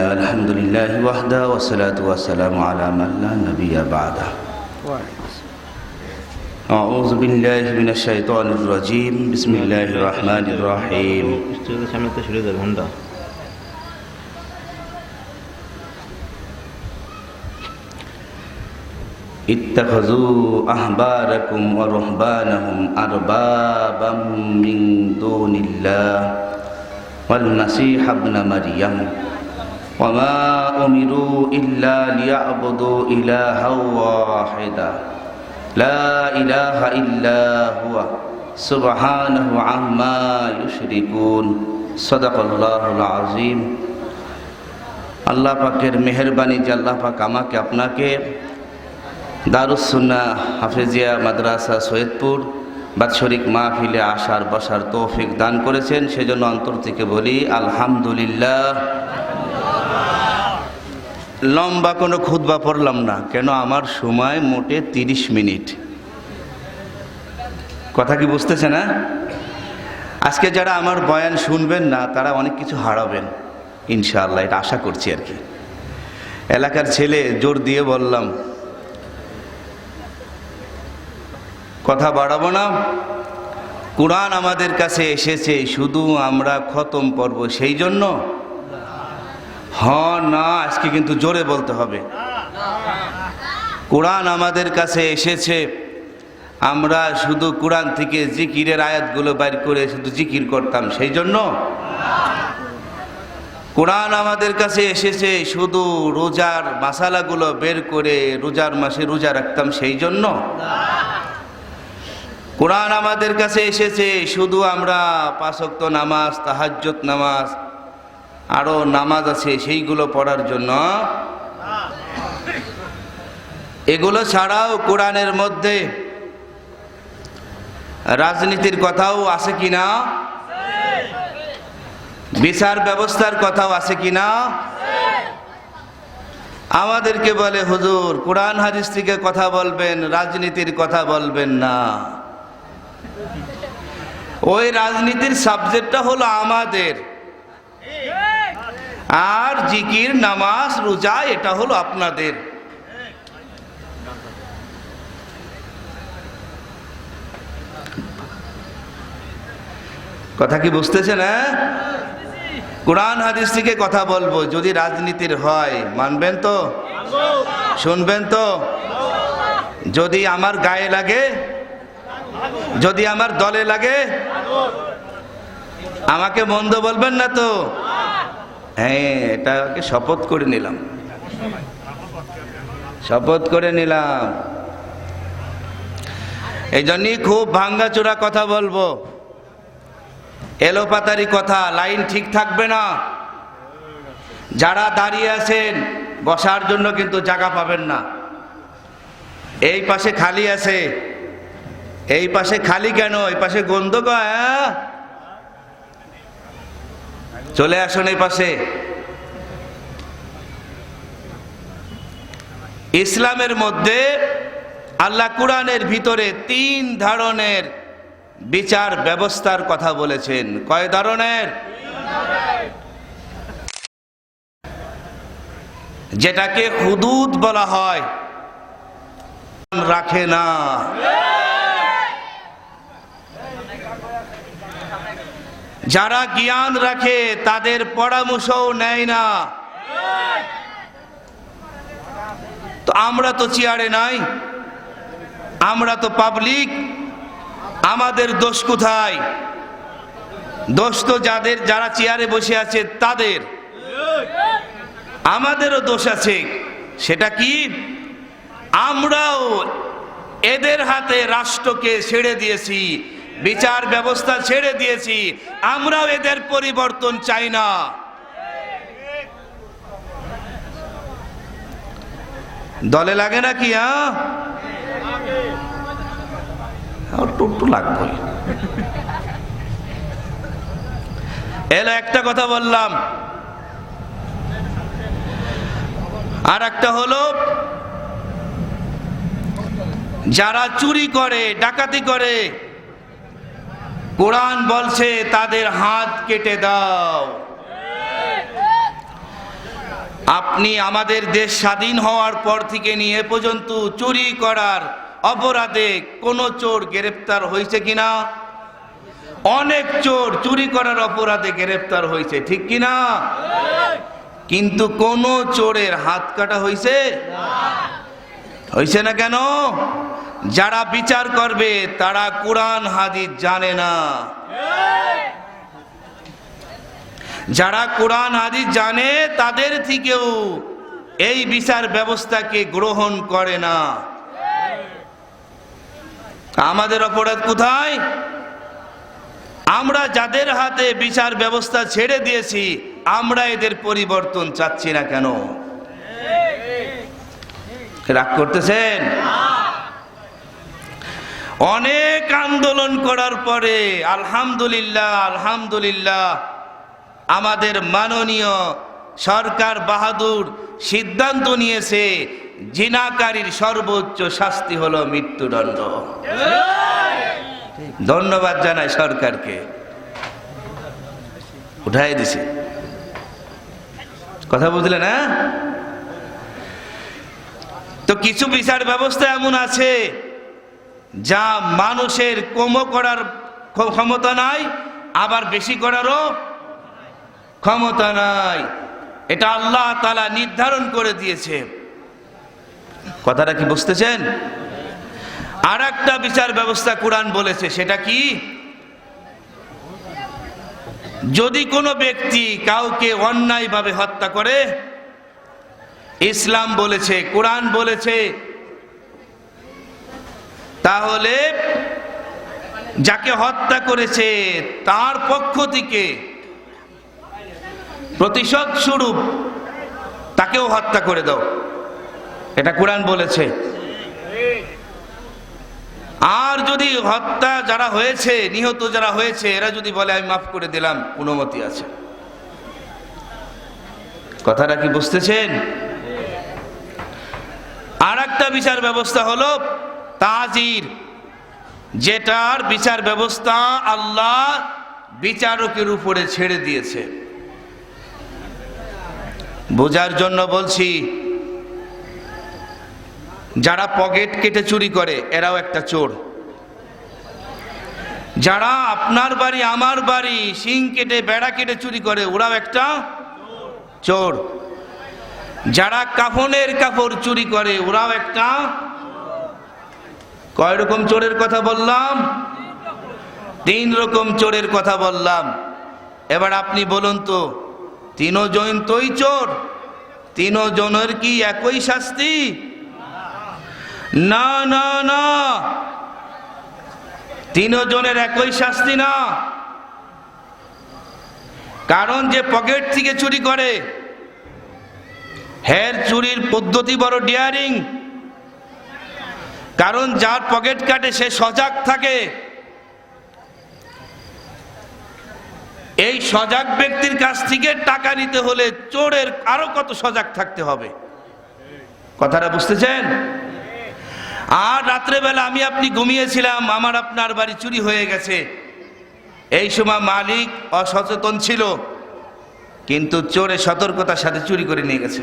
الله الحمد لله وحده والصلاة والسلام على من لا نبي بعده أعوذ بالله من الشيطان الرجيم بسم الله الرحمن الرحيم اتخذوا أحباركم ورهبانهم أربابا من دون الله والمسيح ابن مريم وما أمروا إلا ليعبدوا إلها واحدا لا إله إلا هو سبحانه عما يشركون صدق الله العظيم আল্লাহ পাকের মেহেরবানি যে আল্লাহ পাক আমাকে আপনাকে দারুস সুন্নাহ হাফেজিয়া মাদ্রাসা সৈয়দপুর বাৎসরিক মাহফিলে আসার বসার তৌফিক দান করেছেন, সেজন্য অন্তর থেকে বলি আলহামদুলিল্লাহ। লম্বা কোনো খুতবা পড়লাম না, কেন আমার সময় মোটে 30 মিনিট। কথা কি বুঝতেছে না? আজকে যারা আমার বয়ান শুনবেন না তারা অনেক কিছু হারাবেন ইনশাআল্লাহ, এটা আশা করছি আর কি। এলাকার ছেলে জোর দিয়ে বললাম কথা বাড়াবো না। কুরআন আমাদের কাছে এসেছে শুধু আমরা খতম পড়ব সেই জন্য? হ্যাঁ না, আজকে কিন্তু জোরে বলতে হবে। কুরআন আমাদের কাছে এসেছে আমরা শুধু কুরআন থেকে জিকিরের আয়াতগুলো বাইর করে শুধু জিকির করতাম সেই জন্য? কুরআন আমাদের কাছে এসেছে শুধু রোজার মাসালাগুলো বের করে রোজার মাসে রোজা রাখতাম সেই জন্য? কুরআন আমাদের কাছে এসেছে শুধু আমরা 5 ওয়াক্ত নামাজ, তাহাজ্জুদ নামাজ, আরো নামাজ আছে সেইগুলো পড়ার জন্য? এগুলো ছাড়াও কোরআনের মধ্যে রাজনীতির কথাও আছে কিনা? বিচার ব্যবস্থার কথাও আছে কিনা? আমাদেরকে বলে হুজুর কোরআন হাদিস থেকে কথা বলবেন, রাজনীতির কথা বলবেন না। ওই রাজনীতির সাবজেক্টটা হলো আমাদের, আর জিকির নামাজ রোজা এটা হলো আপনাদের। কথা কি বুঝতেছে না? কোরআন হাদিস থেকে কথা বলবো, যদি রাজনীতির হয় মানবেন তো? শুনবেন তো? যদি আমার গায়ে লাগে, যদি আমার দলে লাগে, আমাকে মন্দ বলবেন না তো? হ্যাঁ, এটাকে শপথ করে নিলাম, শপথ করে নিলাম। এই জন্যই খুব ভাঙ্গাচোরা কথা বলবো, এলোপাতারি কথা, লাইন ঠিক থাকবে না। যারা দাঁড়িয়ে আছেন বসার জন্য কিন্তু জায়গা পাবেন না। এই পাশে খালি আছে, এই পাশে খালি কেন? এই পাশে গন্ধগোল। চলে আসুন এই পাশে। ইসলামের মধ্যে আল্লাহ কুরআনের ভিতরে 3 ধরনের বিচার ব্যবস্থার কথা বলেছেন। কয় ধরনের? যেটাকে হুদুদ বলা হয়, রাখে না। যারা জ্ঞান রাখে তাদের পরামর্শও নেয় না। তো আমরা তো চেয়ারে নাই, আমরা তো পাবলিক, আমাদের দোষ কোথায়? দোষ তো যারা চেয়ারে বসে আছে তাদের, আমাদেরও দোষ আছে। সেটা কি? আমরাও এদের হাতে রাষ্ট্রকে ছেড়ে দিয়েছি, বিচার ব্যবস্থা ছেড়ে দিয়েছি, আমরাও এদের পরিবর্তন চাই না। দলে লাগে নাকি? টুটু লাগবে। এলো একটা কথা বললাম, আর একটা হলো যারা চুরি করে, ডাকাতি করে, কোরআন বলছে তাদের হাত কেটে দাও। আপনি আমাদের দেশ স্বাধীন হওয়ার পর থেকে নিয়ে এ পর্যন্ত চুরি করার অপরাধে কোনো চোর গ্রেফতার হয়েছে কিনা? অনেক চোর চুরি করার অপরাধে গ্রেফতার হয়েছে, ঠিক কিনা? কিন্তু কোন চোরের হাত কাটা হয়েছে? হয়েছে না কেন? যারা বিচার করবে তারা কোরআন হাদিস জানে না। যারা কোরআন হাদিস জানে তাদের থেকেও এই বিচার ব্যবস্থাকে গ্রহণ করে না। আমাদের অপরাধ কোথায়? আমরা যাদের হাতে বিচার ব্যবস্থা ছেড়ে দিয়েছি, আমরা এদের পরিবর্তন চাচ্ছি না কেন? রাগ করতেছেন? অনেক আন্দোলন করার পরে আলহামদুলিল্লাহ আলহামদুলিল্লাহ আমাদের মাননীয় সরকার বাহাদুর সিদ্ধান্ত নিয়েছে, জিনাকারীর সর্বোচ্চ শাস্তি হলো মৃত্যুদণ্ড। ধন্যবাদ জানাই সরকারকে, উঠাই দিছে। কথা বুঝলেন? হ্যাঁ, তো কিছু বিচার ব্যবস্থা এমন আছে যা মানুষের কম করার ক্ষমতা নাই, আবার বেশি করারও ক্ষমতা নাই। এটা আল্লাহ তাআলা নির্ধারণ করে দিয়েছে। কথাটা কি বুঝতেছেন? আর একটা বিচার ব্যবস্থা কোরআন বলেছে, সেটা কি? যদি কোনো ব্যক্তি কাউকে অন্যায়ভাবে হত্যা করে, ইসলাম বলেছে, কোরআন বলেছে, তাহলে যাকে হত্যা করেছে তার পক্ষ থেকে প্রতিশোধ স্বরূপ তাকেও হত্যা করে দাও। এটা কোরআন বলেছে। আর যদি হত্যা যারা হয়েছে, নিহত যারা হয়েছে, এরা যদি বলে আমি মাফ করে দিলাম, অনুমতি আছে। কথাটা কি বুঝতেছেন? আর একটা বিচার ব্যবস্থা হলো তাজির, যেটার বিচার ব্যবস্থা আল্লাহ বিচারকের উপরে ছেড়ে দিয়েছে। বোঝার জন্য বলছি, যারা পকেট কেটে চুরি করে এরাও একটা চোর। যারা আপনার বাড়ি আমার বাড়ি শিং কেটে বেড়া কেটে চুরি করে ওরাও একটা চোর। যারা কাফনের কাপড় চুরি করে ওরাও একটা। কয় রকম চোরের কথা বললাম? 3 রকম চোরের কথা বললাম। এবার আপনি বলুন তো, 3 জন তোই চোর, 3 জনের কি একই শাস্তি? না না না, 3 জনের একই শাস্তি না। কারণ যে পকেট থেকে চুরি করে, হের চুরির পদ্ধতি বড় ডিয়ারিং। কারণ যার পকেট কাটে সে সজাগ থাকে। এই সজাগ ব্যক্তির কাছ থেকে টাকা নিতে হলে চোরের আরো কত সজাগ থাকতে হবে। কথাটা বুঝতেছেন? আর রাত্রেবেলা আমি আপনি ঘুমিয়েছিলাম, আমার আপনার বাড়ি চুরি হয়ে গেছে। এই সময় মালিক অসচেতন ছিল, কিন্তু চোরের সতর্কতার সাথে চুরি করে নিয়ে গেছে।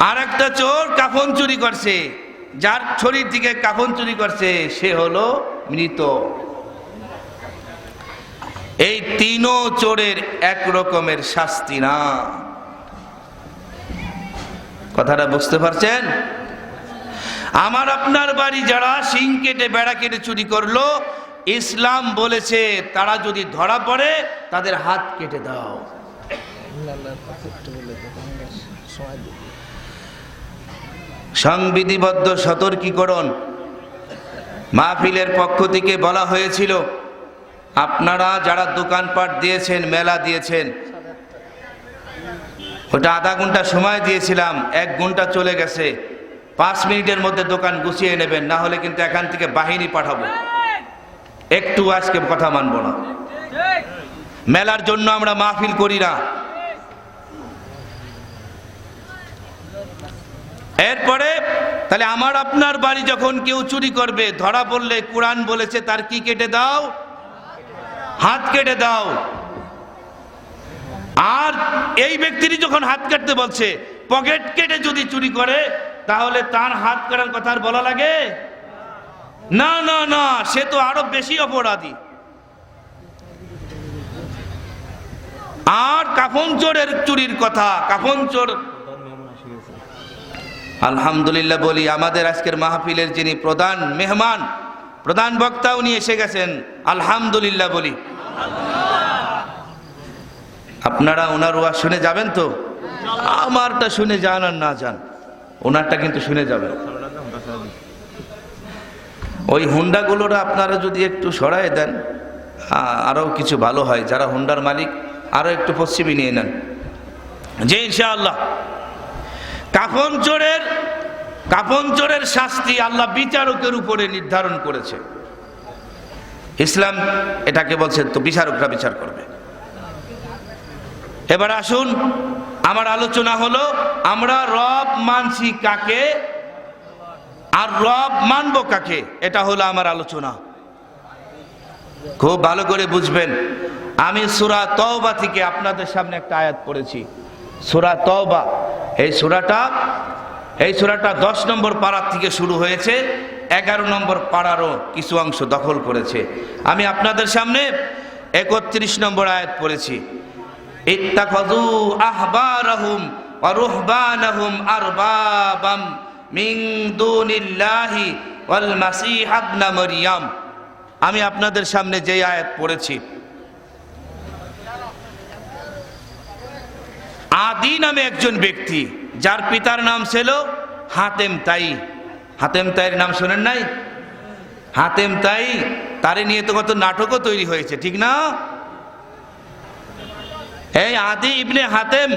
আর একটা চোর কাফন চুরি করছে, যার শরীর থেকে কাফন চুরি করছে সে হলো মৃত। এই 3 চোরের এক রকমের শাস্তি না। কথাটা বুঝতে পারছেন? আমার আপনার বাড়ি যারা শিং কেটে বেড়া কেটে চুরি করলো, ইসলাম বলেছে তারা যদি ধরা পড়ে তাদের হাত কেটে দাও। সংবিধিবদ্ধ সতর্কীকরণ মাহফিলের পক্ষ থেকে বলা হয়েছিল, আপনারা যারা দোকানপাট দিয়েছেন, মেলা দিয়েছেন, ওটা আধা ঘন্টা সময় দিয়েছিলাম, 1 ঘন্টা চলে গেছে। 5 মিনিটের মধ্যে দোকান গুছিয়ে নেবেন, না হলে কিন্তু এখান থেকে বাহিনী পাঠাবো। একটু আজকে কথা মানবো না। মেলার জন্য আমরা মাহফিল করি না। এরপরে তাহলে আমার আপনার বাড়ি যখন কেউ চুরি করবে, ধরা পড়লে কোরআন বলেছে তার কি কেটে দাও? হাত কেটে দাও। আর এই ব্যক্তিটি যখন হাত কাটতে বলছে, পকেট কেটে যদি চুরি করে তাহলে তার হাত কাটার কথা আর বলা লাগে? না না না, সে তো আরো বেশি অপরাধী। আর কাফন চোরের চুরির কথা, কাফন চোর, আলহামদুলিল্লাহ বলি আমাদের আজকের মাহফিলের যিনি প্রধান মেহমান, প্রধান বক্তা, উনি এসে গেছেন, আলহামদুলিল্লাহ বলি। আপনারা ওনার ওয়াজ শুনে যাবেন তো? আমারটা শুনে যান আর না যান, ওনারটা কিন্তু শুনে যাবেন। ওই হুন্ডাগুলোরা আপনারা যদি একটু সরাই দেন আরো কিছু ভালো হয়। যারা হুন্ডার মালিক আরো একটু পশ্চিমে নিয়ে নেন, যে ইনশাআল্লাহ। কাফন চোরের শাস্তি আল্লাহ বিচারকের উপরে নির্ধারণ করেছে। ইসলাম এটাকে বলছে তো বিচারকরা বিচার করবে। এবার আসুন, আমার আলোচনা হলো আমরা রব মানছি কাকে আর রব মানব কাকে, এটা হলো আমার আলোচনা। খুব ভালো করে বুঝবেন। আমি সূরা তওবা থেকে আপনাদের সামনে একটা আয়াত পড়েছি, সূরা তওবা। এই সূরাটা 10 নম্বর পারার থেকে শুরু হয়েছে, 11 নম্বর পারারও কিছু অংশ দখল করেছে। আমি আপনাদের সামনে 31 নম্বর আয়াত পড়েছি। ইত্তাখাযু আহবারাহুম ওয়া রুহবানাহুম আরবাবাম মিন দুনিল্লাহি ওয়াল মাসীহ ইবনে মারইয়াম। আমি আপনাদের সামনে যে আয়াত পড়েছি, আদি নামে একজন ব্যক্তি, যার পিতার নাম ছিল হাতেম তাই। হাতেম তাইয়ের নাম শোনেন নাই? হাতেম তাই, তারে নিয়ে তো কত নাটকও তৈরি হয়েছে, ঠিক না? এই আদি ইবনে হাতেম,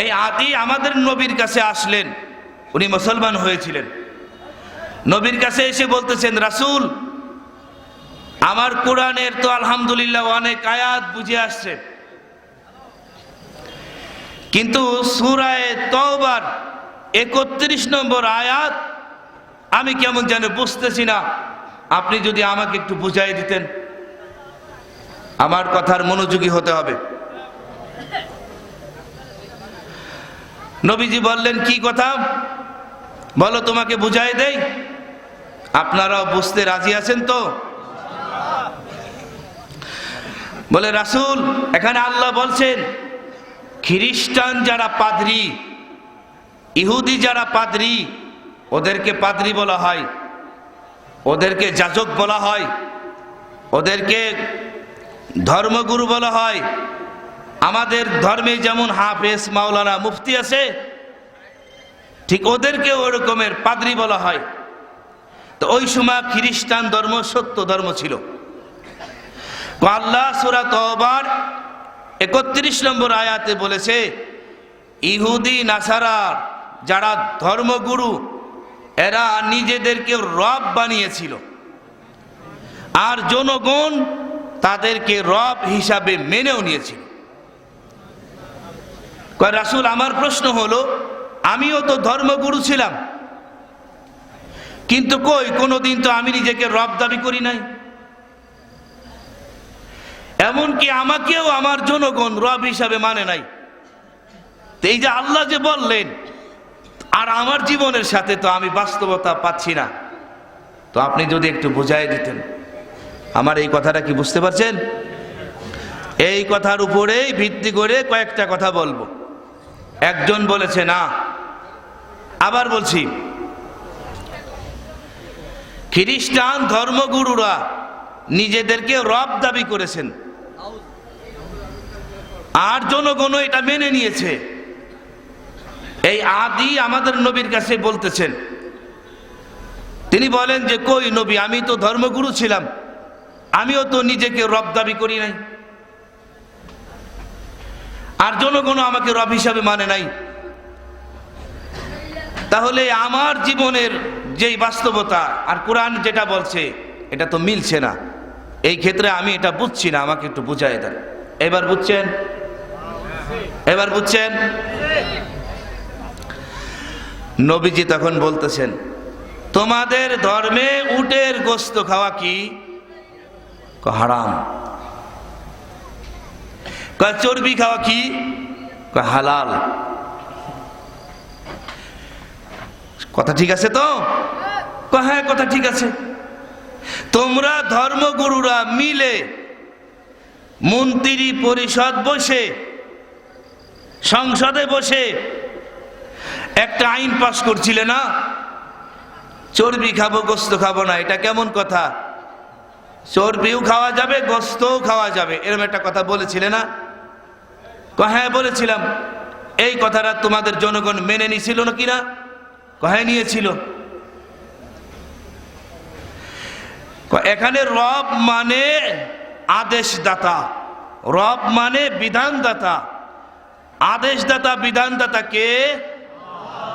এই আদি আমাদের নবীর কাছে আসলেন, উনি মুসলমান হয়েছিলেন। নবীর কাছে এসে বলতেছেন, রাসূল, আমার কোরআনের তো আলহামদুলিল্লাহ অনেক আয়াত বুঝে আসছে, কিন্তু সূরা তওবার 31 নম্বর আয়াত আমি কেমন যেন বুঝতেছি না, আপনি যদি আমাকে একটু বুঝাই দিতেন। আমার কথার মনোযোগী হতে হবে। নবীজি বললেন, কি কথা বলো, তোমাকে বুঝাই দেই। আপনারাও বুঝতে রাজি আছেন তো? বলে, রাসূল, এখানে আল্লাহ বলছেন খ্রিস্টান যারা পাদ্রী, ইহুদি যারা পাদ্রী, ওদেরকে পাদ্রী বলা হয়, ওদেরকে যাজক বলা হয়, ওদেরকে ধর্মগুরু বলা হয়। আমাদের ধর্মে যেমন হাফেজ, মাওলানা, মুফতি আছে, ঠিক ওদেরকে ওই রকমের পাদ্রী বলা হয়। তো ওই সময় খ্রিস্টান ধর্ম সত্য ধর্ম ছিল। আল্লাহ সূরা তওবার 31 নম্বর আয়াতে বলেছে, ইহুদি নাসারা যারা ধর্মগুরু, এরা নিজেদেরকে রব বানিয়েছিল, আর জনগণ তাদেরকে রব হিসাবে মেনেও নিয়েছিল। কয়, রাসূল, আমার প্রশ্ন হলো, আমিও তো ধর্মগুরু ছিলাম, কিন্তু কই কোনোদিন তো আমি নিজেকে রব দাবি করি নাই। এমনকি আমাকেও আমার জনগণ রব হিসাবে মানে নাই। এই যে আল্লাহ যে বললেন, আর আমার জীবনের সাথে তো আমি বাস্তবতা পাচ্ছি না। তো আপনি যদি একটু বুঝাই দিতেন। আমার এই কথাটা কি বুঝতে পারছেন? এই কথার উপরেই ভিত্তি করে কয়েকটা কথা বলবো। একজন বলেছে না, আবার বলছি, খ্রিস্টান ধর্মগুরুরা নিজেদেরকে রব দাবি করেছেন, আর জনগণ এটা মেনে নিয়েছে। এই আদি আমাদের নবীর কাছে বলতেছেন, তিনি বলেন যে, কই নবী, আমি তো ধর্মগুরু ছিলাম, আমিও তো নিজেকে রব দাবি করি নাই, আর জনগণ আমাকে রব হিসাবে মানে নাই। তাহলে আমার জীবনের যেই বাস্তবতা আর কোরআন যেটা বলছে, এটা তো মিলছে না। এই ক্ষেত্রে আমি এটা বুঝছি না, আমাকে একটু বুঝাই দেন। এবার বুঝছেন? এবার বুঝছেন? নবীজি তখন বলতেছেন, তোমাদের ধর্মে উটের গোশত খাওয়া কি হারাম? কয় চর্বি খাওয়া কি? কয় হালাল। কথা ঠিক আছে তো? কয় হ্যাঁ কথা ঠিক আছে। তোমরা ধর্মগুরুরা মিলে মন্ত্রী পরিষদ বসে, সংসদে বসে একটা আইন পাস করছিলে না, চর্বি খাবো গোস্ত খাবো না। এটা কেমন কথা? চর্বিও খাওয়া যাবে গোস্তও খাওয়া যাবে, এরকম একটা কথা বলেছিলে না? হ্যাঁ বলেছিলাম। এই কথাটা তোমাদের জনগণ মেনে নিছিল না কিনা? হ্যাঁ নিয়েছিল। এখানে রব মানে আদেশদাতা, রব মানে বিধানদাতা। আদেশদাতা বিধানদাতা কে?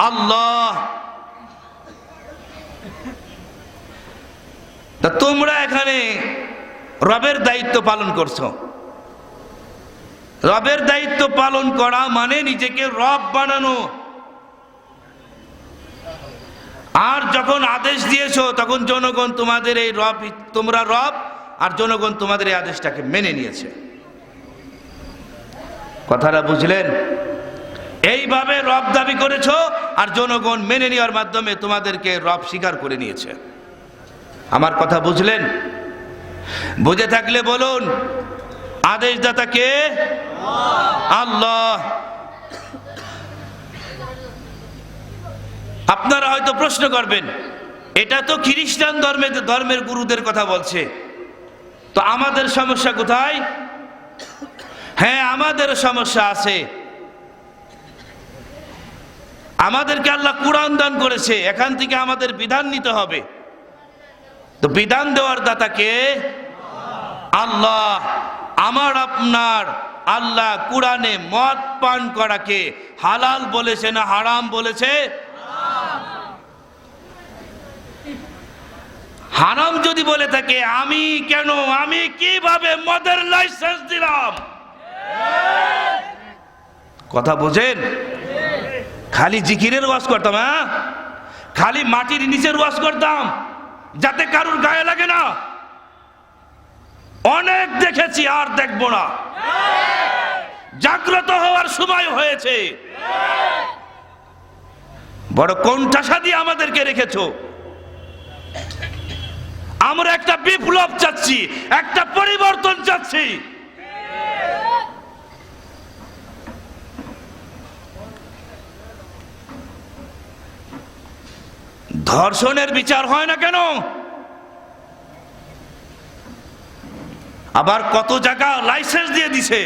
আল্লাহ। তা তোমরা এখানে রবের দায়িত্ব পালন করছো। রবের দায়িত্ব পালন করা মানে নিজেকে রব বানানো। আর যখন আদেশ দিয়েছো তখন জনগণ তোমাদের এই রব, তোমরা রব, আর জনগণ তোমাদের এই আদেশটাকে মেনে নিয়েছে। কথাটা বুঝলেন? এইভাবে রব দাবি করেছো আর জনগণ মেনে নেওয়ার মাধ্যমে তোমাদেরকে রব স্বীকার করে নিয়েছে। আমার কথা বুঝলেন? বুঝে থাকলে বলুন, আদেশদাতা কে? আল্লাহ। আপনারা হয়তো প্রশ্ন করবেন, এটা তো খ্রিস্টান ধর্মের গুরুদের কথা বলছে, তো আমাদের সমস্যা কোথায়? হ্যাঁ আমাদের সমস্যা আছে। আমাদেরকে আল্লাহ কুরআন দান করেছে, এখান থেকে আমাদের বিধান নিতে হবে। তো বিধান দেওয়ার দাতা কে? আল্লাহ। আমার আপনার আল্লাহ কুরআনে মদ পান করাকে হালাল বলেছে না হারাম বলেছে? হারাম যদি বলে থাকে, আমি কেন, আমি কিভাবে মদের লাইসেন্স দিলাম? কথা বোঝেন? খালি জিকিরের ওয়াজ করতাম, হ্যাঁ খালি মাটির নিচের ওয়াজ করতাম যাতে কারুর গায়ে লাগে না। অনেক দেখেছি, আর দেখবো না। জাগ্রত হওয়ার সময় হয়েছে। বড় কোণঠাসা দিয়ে আমাদেরকে রেখেছো। আমরা একটা বিপ্লব চাচ্ছি, একটা পরিবর্তন চাচ্ছি। ধর্ষণের বিচার হয় না কেন? আবার কত জায়গা লাইসেন্স দিয়ে দিছে।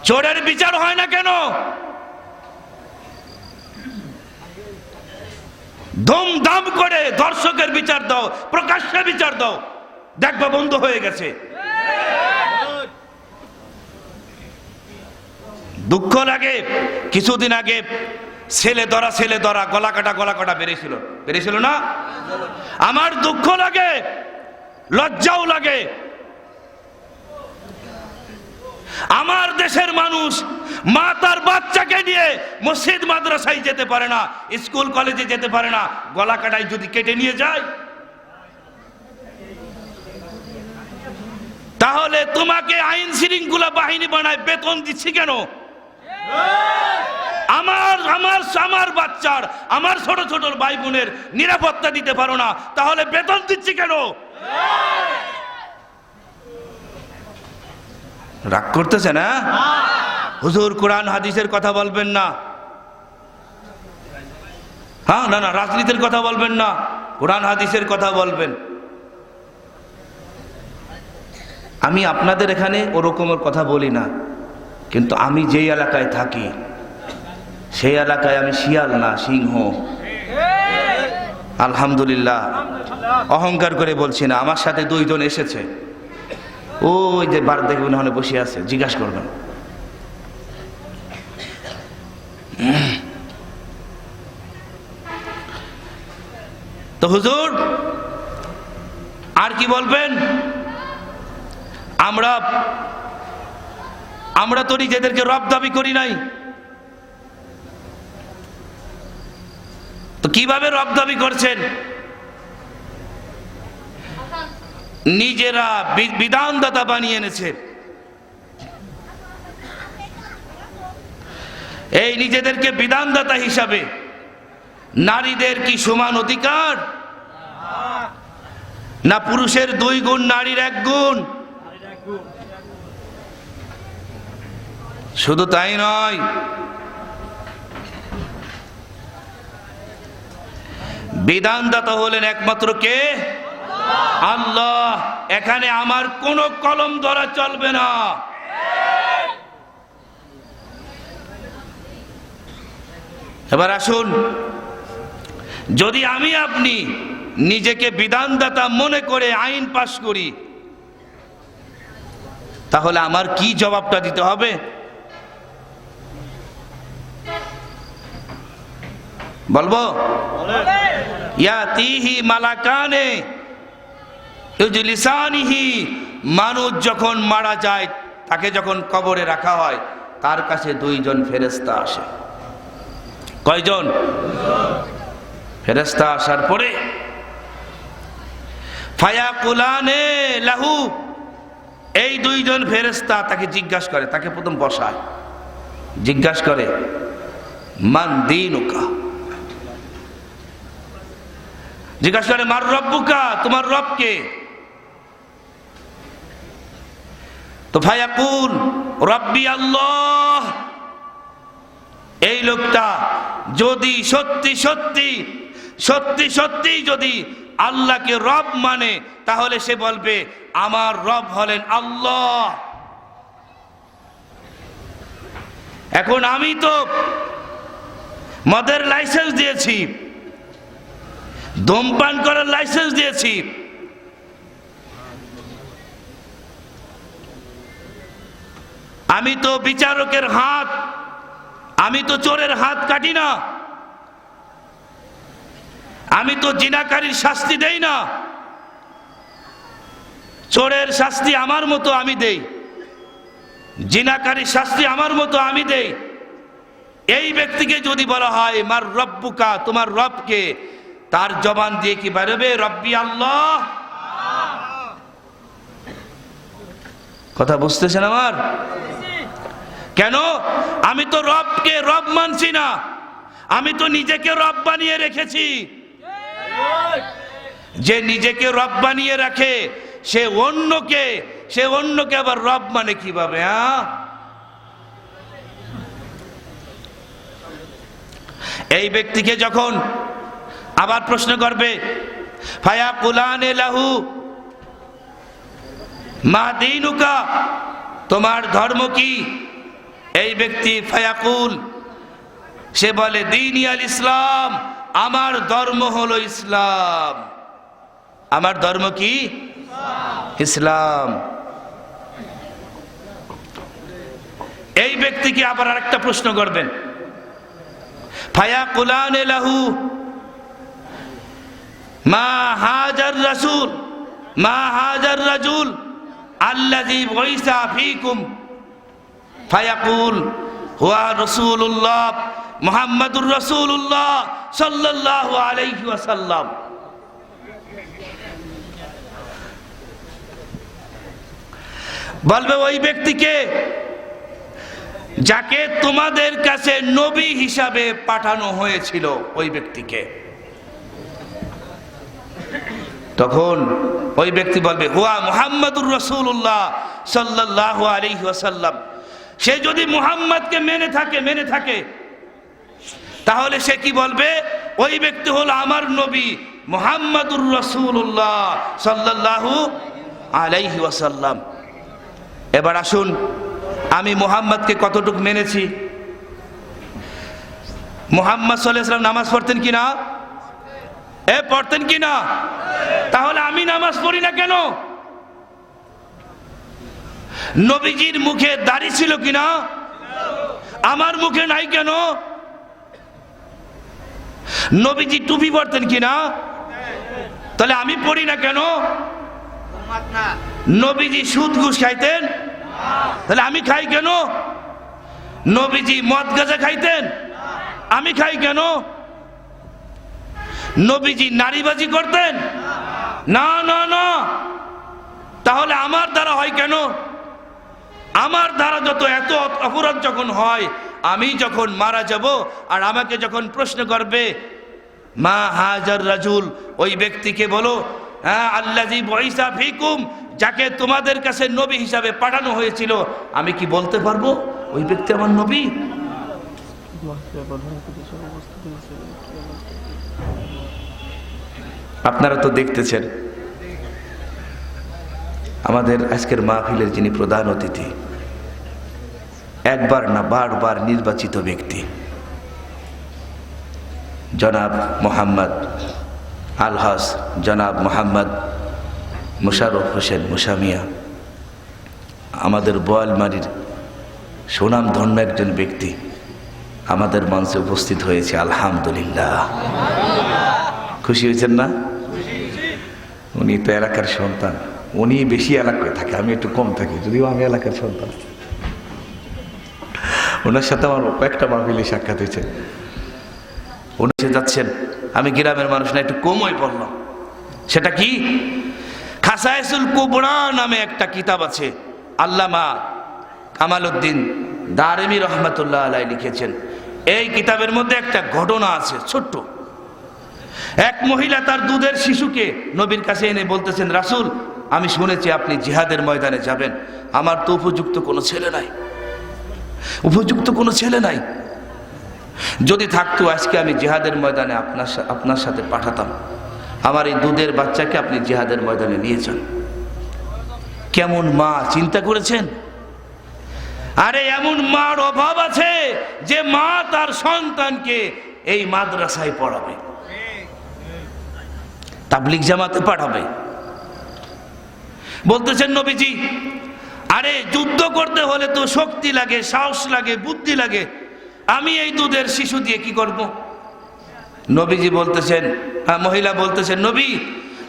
চোরের বিচার হয় না কেন? ধুমধাম করে ধর্ষকের বিচার দাও, প্রকাশ্যে বিচার দাও, দেখবা বন্ধ হয়ে গেছে। দুঃখ লাগে, কিছুদিন আগে ছেলে ধরা গলা কাটা বেরিয়েছিল না? আমার দুঃখ লাগে, লজ্জাও লাগে। আমার দেশের মানুষ মা তার বাচ্চাকে নিয়ে মসজিদ মাদ্রাসায় যেতে পারে না, স্কুল কলেজে যেতে পারে না, গলা কাটায় যদি কেটে নিয়ে যায়, তাহলে তোমাকে আইন শৃঙ্খলা বাহিনী বানায় বেতন দিচ্ছি কেন? আমার বাচ্চার, আমার ছোট ছোট ভাই বোনের নিরাপত্তা দিতে পারো না, তাহলে বেতন দিচ্ছি কেন? রাগ করতেছে না? হুজুর কোরআন হাদিসের কথা বলবেন না। হ্যাঁ না, রাজনীতির কথা বলবেন না, কোরআন হাদিসের কথা বলবেন। আমি আপনাদের এখানে ওরকমের কথা বলি না, কিন্তু আমি যেই এলাকায় থাকি সেই এলাকায় আমি শিয়াল না সিংহ। আলহামদুলিল্লাহ, অহংকার করে বলছি না। আমার সাথে দুইজন এসেছে, ওই যে বার দেখবেন ওখানে বসে আছে, জিজ্ঞাসা করবেন। তো হুজুর আর কি বলবেন? আমরা তো নিজেদেরকে রব দাবি করি নাই, তো কিভাবে রব দাবি করছেন? নিজেরা বিধানদাতা বানিয়ে এনেছে। এই নিজেদেরকে বিধানদাতা হিসাবে নারীদের কি সমান অধিকার? না পুরুষের 2 গুণ, নারীর 1 গুণ? শুধু তাই নয়, বিধানদাতা হলেন একমাত্র কে? আল্লাহ। এখানে আমার কোনো কলম ধরা চলবে না। এবার আসুন, যদি আমি আপনি নিজেকে বিধানদাতা মনে করে আইন পাশ করি, তাহলে আমার কি জবাবটা দিতে হবে? বলবো? ইয়াতিহি মালাকানে ইজলিসানিহি, মানুষ যখন মারা যায়, তাকে যখন কবরে রাখা হয়, তার কাছে 2 জন ফেরেশতা আসে। কয়জন? ফেরেশতা আসার পরে ফায়াকুলানে লাহু, এই 2 জন ফেরেশতা তাকে জিজ্ঞাসা করে, তাকে প্রথম বসায়, জিজ্ঞাসা করে মান দীনুকা, জিজ্ঞাসা করে মার রব্বুকা, তোমার রব কে? তো ফায়াকুল রব্বি আল্লাহ। এই লোকটা যদি সত্যি সত্যি যদি আল্লাহকে রব মানে, তাহলে সে বলবে আমার রব হলেন আল্লাহ। এখন আমি তো মদের লাইসেন্স দিয়েছি, ধূমপান করার লাইসেন্স দিয়েছি, আমি তো বিচারকের হাত, আমি তো চোরের হাত কাটি না, আমি তো জিনাকারীর শাস্তি দেই না, চোরের শাস্তি আমার মতো আমি দেই, জিনাকারীর শাস্তি আমার মতো আমি দেই। এই ব্যক্তিকে যদি বলা হয় মার রব্বুকা, তোমার রবকে, তার জবান দিয়ে কি বেরোবে? রব্বি আল্লাহ। কথা বুঝতেছেন আমার? কেন? আমি তো রবকে রব মানছি না, আমি তো নিজেকে রব বানিয়ে রেখেছি। যে নিজেকে রব বানিয়ে রাখে সে অন্যকে আবার রব মানে কিভাবে? এই ব্যক্তিকে যখন আবার প্রশ্ন করবে ফায়াকুলানে লাহু মা দীনুকা, তোমার ধর্ম কি? এই ব্যক্তি ফায়াকুল, সে বলে দীনি আল ইসলাম, আমার ধর্ম হলো ইসলাম। আমার ধর্ম কি? ইসলাম। এই ব্যক্তিকে আবার আরেকটা প্রশ্ন করবেন, ফায়াকুলানে লাহু মা হাজার রাসূল, মা হাজার রাজুল আল্লাযী বুইসা ফীকুম, ফায়াকুল হুয়া রাসূলুল্লাহ মুহাম্মাদুর রাসূলুল্লাহ সাল্লাল্লাহু আলাইহি ওয়াসাল্লাম। বলবে ওই ব্যক্তিকে যাকে তোমাদের কাছে নবী হিসাবে পাঠানো হয়েছিল, ওই ব্যক্তিকে। তখন ওই ব্যক্তি বলবে হুয়া মুহাম্মাদুর রাসূলুল্লাহ সাল্লাল্লাহু আলাইহি ওয়াসাল্লাম। সে যদি মুহাম্মদকে মেনে থাকে তাহলে সে কি বলবে? ওই ব্যক্তি হলো আমার নবী মুহাম্মাদুর রাসূলুল্লাহ সাল্লাল্লাহু আলাইহি ওয়াসাল্লাম। এবার আসুন, আমি মুহাম্মদকে কতটুকু মেনেছি? মুহাম্মদ সাল্লাল্লাহু আলাইহি ওয়াসাল্লাম নামাজ পড়তেন কিনা? পড়তেন কিনা? তাহলে আমি নামাজ পড়ি না কেন? নবীজির মুখে দাড়ি ছিল কিনা? আমার মুখে নাই কেন? নবীজি টুপি পরতেন কিনা? তাহলে আমি পড়ি না কেন? নবীজি সুদ ঘুষ খাইতেন, তাহলে আমি খাই কেন? নবীজি মদ গাঁজা খাইতেন, আমি খাই কেন? নবীজি নারীবাজি করতেন? না না না, তাহলে আমার দ্বারা হয় কেন? আমার দ্বারা যত এত অপরাধ যখন হয়, আমি যখন মারা যাব আর আমাকে যখন প্রশ্ন করবে মা হাজার রাজুল, ওই ব্যক্তিকে বলো আল্লাযী বুইসা ফীকুম, যাকে তোমাদের কাছে নবী হিসাবে পাঠানো হয়েছিল, আমি কি বলতে পারবো ওই ব্যক্তি আমার নবী? আপনারা তো দেখতেছেন আমাদের আজকের মাহফিলের যিনি প্রধান অতিথি, একবার না বারবার নির্বাচিত ব্যক্তি জনাব মোহাম্মদ আলহাস, জনাব মোহাম্মদ মুশাররফ হোসেন মুসামিয়া, আমাদের বোয়ালমারীর সুনামধন্য একজন ব্যক্তি আমাদের মঞ্চে উপস্থিত হয়েছে। আলহামদুলিল্লাহ, খুশি হয়েছেন না? উনি তো এলাকার সন্তান, উনি বেশি এলাকায় থাকে, আমি একটু কম থাকি, যদিও আমি এলাকার সন্তান। ওনার সাথে আমার কয়েকটা মাহফিলে সাক্ষাৎ হয়েছে। উনি যাচ্ছেন, আমি গ্রামের মানুষ না, একটু কমই পড়লাম। সেটা কি? খাসায়েসুল কুবরা নামে একটা কিতাব আছে, আল্লামা কামালউদ্দিন দারিমি রহমাতুল্লাহ আলাইহি লিখেছেন। এই কিতাবের মধ্যে একটা ঘটনা আছে ছোট্ট। এক মহিলা তার দুধের শিশুকে নবীর কাছে এনে বলতেছেন, রাসূল, আমি শুনেছি আপনি জিহাদের ময়দানে যাবেন, আমার তো উপযুক্ত কোনো ছেলে নাই, উপযুক্ত কোনো ছেলে নাই। যদি থাকতো আজকে আমি জিহাদের ময়দানে আপনার সাথে পাঠাতাম, আমার এই দুধের বাচ্চাকে আপনি জিহাদের ময়দানে নিয়ে যান। কেমন মা, চিন্তা করেছেন? আরে এমন মার অভাব আছে যে মা তার সন্তানকে এই মাদ্রাসায় পড়াবে, তাবলীগ জামাতে পাঠাবে। বলতেছেন নবীজি, আরে যুদ্ধ করতে হলে তো শক্তি লাগে, সাহস লাগে, বুদ্ধি লাগে, আমি এই দুধের শিশু দিয়ে কি করব? নবীজি বলতেছেন, মহিলা বলতেছেন, নবী,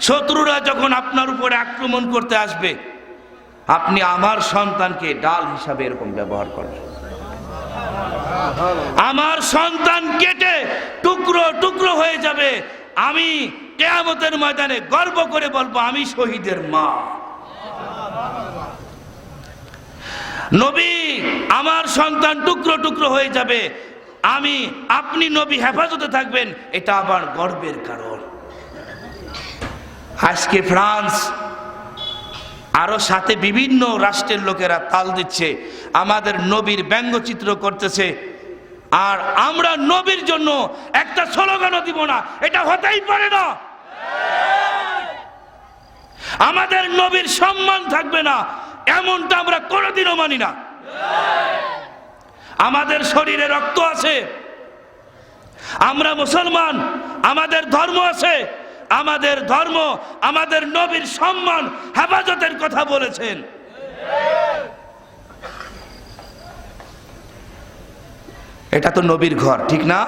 শত্রুরা যখন আপনার উপরে আক্রমণ করতে আসবে, আপনি আমার সন্তানকে ডাল হিসাবে এরকম ব্যবহার করবেন। আমার সন্তান কেটে টুকরো টুকরো হয়ে যাবে, আমি কিয়ামতের ময়দানে গর্ব করে বলবো আমি শহীদের মা। নবী, আমার সন্তান টুকরো টুকরো হয়ে যাবে, আপনি নবী হেফাজতে থাকবেন, এটা আবার গর্বের কারণ। আজকে ফ্রান্স আরো সাথে বিভিন্ন রাষ্ট্রের লোকেরা তাল দিচ্ছে, আমাদের নবীর ব্যঙ্গচিত্র করতেছে, আর আমরা নবীর জন্য একটা স্লোগানও দিব না। এটা হতেই পারে না। আমাদের নবীর সম্মান থাকবে না, এমনটা আমরা কোনোদিনও মানি না। আমাদের শরীরে রক্ত আছে, আমরা মুসলমান, আমাদের ধর্ম আছে, আমাদের ধর্ম আমাদের নবীর সম্মান হেফাজতের কথা বলেছেন। এটা তো নবীর ঘর, ঠিক না?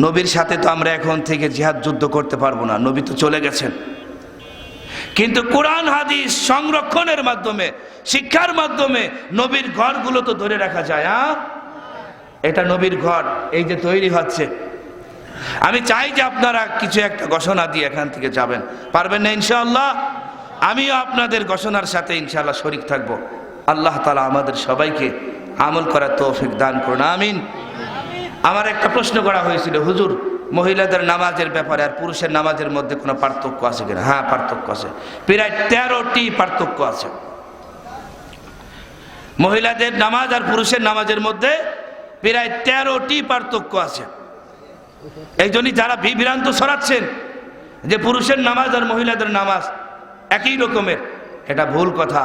নবীর সাথে তো আমরা এখন থেকে জিহাদ যুদ্ধ করতে পারবো না, নবী তো চলে গেছেন। কিন্তু কোরআন হাদিস সংরক্ষণের মাধ্যমে, শিক্ষার মাধ্যমে নবীর ঘরগুলো তো ধরে রাখা যায়। এটা নবীর ঘর, এই যে তৈরি হচ্ছে। আমি চাই যে আপনারা কিছু একটা ঘোষণা দিয়ে এখান থেকে যাবেন, পারবেন না ইনশাআল্লাহ? আমিও আপনাদের ঘোষণার সাথে ইনশাআল্লাহ শরীক থাকব। আল্লাহ তাআলা আমাদের সবাইকে আমল করার তৌফিক দান করুন, আমিন। আমার একটা প্রশ্ন করা হয়েছিল, হুজুর, মহিলাদের নামাজের ব্যাপারে আর পুরুষের নামাজের মধ্যে কোনো পার্থক্য আছে কিনা? হ্যাঁ, পার্থক্য আছে, প্রায় 13টি পার্থক্য আছে। মহিলাদের নামাজ আর পুরুষের নামাজের মধ্যে প্রায় 13টি পার্থক্য আছে। এই জন্যই যারা বিভ্রান্ত ছড়াচ্ছেন যে পুরুষের নামাজ আর মহিলাদের নামাজ একই রকমের, এটা ভুল কথা।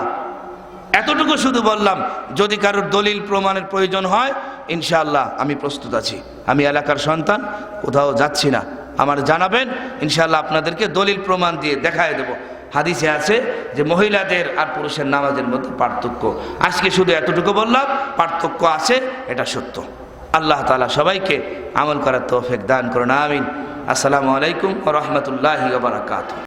এতটুকু শুধু বললাম, যদি কারোর দলিল প্রমাণের প্রয়োজন হয় ইনশাআল্লাহ আমি প্রস্তুত আছি। আমি এলাকার সন্তান, কোথাও যাচ্ছি না, আমার জানাবেন, ইনশাআল্লাহ আপনাদেরকে দলিল প্রমাণ দিয়ে দেখায় দেব। হাদিসে আছে যে মহিলাদের আর পুরুষের নামাজের মধ্যে পার্থক্য। আজকে শুধু এতটুকু বললাম, পার্থক্য আছে, এটা সত্য। আল্লাহ তাআলা সবাইকে আমল করার তৌফিক দান করুন, আমিন। আসসালামু আলাইকুম ওয়া রাহমাতুল্লাহি ওয়া বারাকাতুহু।